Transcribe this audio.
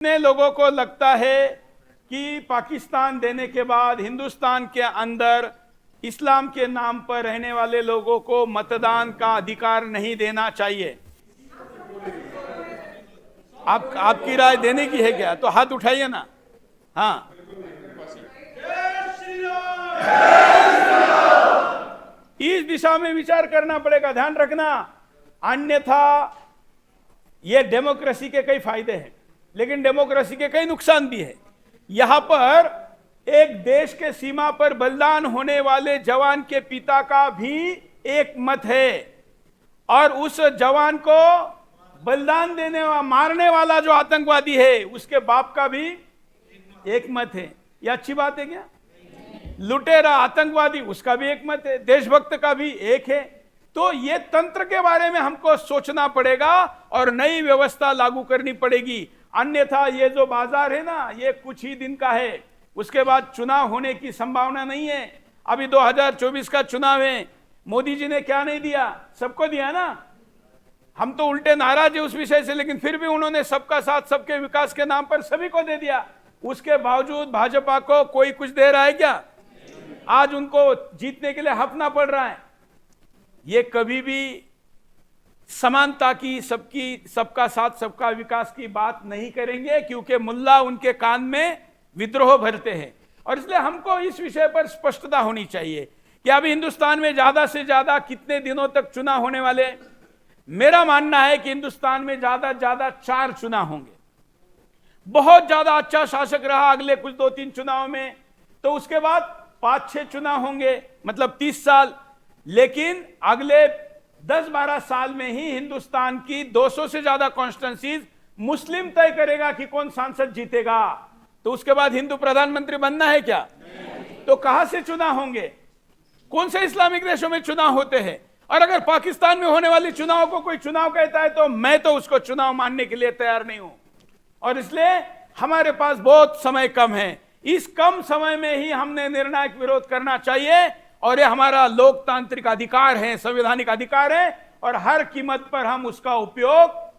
कितने लोगों को लगता है कि पाकिस्तान देने के बाद हिंदुस्तान के अंदर इस्लाम के नाम पर रहने वाले लोगों को मतदान का अधिकार नहीं देना चाहिए? आपकी राय देने की है क्या? तो हाथ उठाइए ना। हाँ, इस दिशा में विचार करना पड़ेगा, ध्यान रखना। अन्यथा ये डेमोक्रेसी के कई फायदे हैं, लेकिन डेमोक्रेसी के कई नुकसान भी है। यहां पर एक देश के सीमा पर बलिदान होने वाले जवान के पिता का भी एक मत है, और उस जवान को बलिदान देने वाला, मारने वाला जो आतंकवादी है, उसके बाप का भी एक मत है। यह अच्छी बात है क्या? लुटेरा आतंकवादी, उसका भी एक मत है, देशभक्त का भी एक है। तो ये तंत्र के बारे में हमको सोचना पड़ेगा और नई व्यवस्था लागू करनी पड़ेगी। अन्यथा ये जो बाजार है ना, ये कुछ ही दिन का है, उसके बाद चुनाव होने की संभावना नहीं है। अभी 2024 का चुनाव है, मोदी जी ने क्या नहीं दिया? सबको दिया ना। हम तो उल्टे नाराज है उस विषय से, लेकिन फिर भी उन्होंने सबका साथ सबके विकास के नाम पर सभी को दे दिया। उसके बावजूद भाजपा को कोई कुछ दे रहा है क्या? आज उनको जीतने के लिए हफना पड़ रहा है। ये कभी भी समानता की, सबका साथ सबका विकास की बात नहीं करेंगे, क्योंकि मुल्ला उनके कान में विद्रोह भरते हैं। और इसलिए हमको इस विषय पर स्पष्टता होनी चाहिए कि अभी हिंदुस्तान में ज्यादा से ज्यादा कितने दिनों तक चुनाव होने वाले? मेरा मानना है कि हिंदुस्तान में ज्यादा से ज्यादा 4 चुनाव होंगे। बहुत ज्यादा अच्छा शासक रहा अगले कुछ 2-3 चुनाव में, तो उसके बाद 5-6 चुनाव होंगे, मतलब 30 साल। लेकिन अगले 10-12 साल में ही हिंदुस्तान की 200 से ज्यादा कॉन्स्टिट्यूंसीज मुस्लिम तय करेगा कि कौन सांसद जीतेगा। तो उसके बाद हिंदू प्रधानमंत्री बनना है क्या? तो कहां से चुनाव होंगे? कौन से इस्लामिक देशों में चुनाव होते हैं? और अगर पाकिस्तान में होने वाली चुनाव को कोई चुनाव कहता है, तो मैं तो उसको चुनाव मानने के लिए तैयार नहीं हूं। और इसलिए हमारे पास बहुत समय कम है। इस कम समय में ही हमने निर्णायक विरोध करना चाहिए, और ये हमारा लोकतांत्रिक अधिकार है, संवैधानिक अधिकार है, और हर कीमत पर हम उसका उपयोग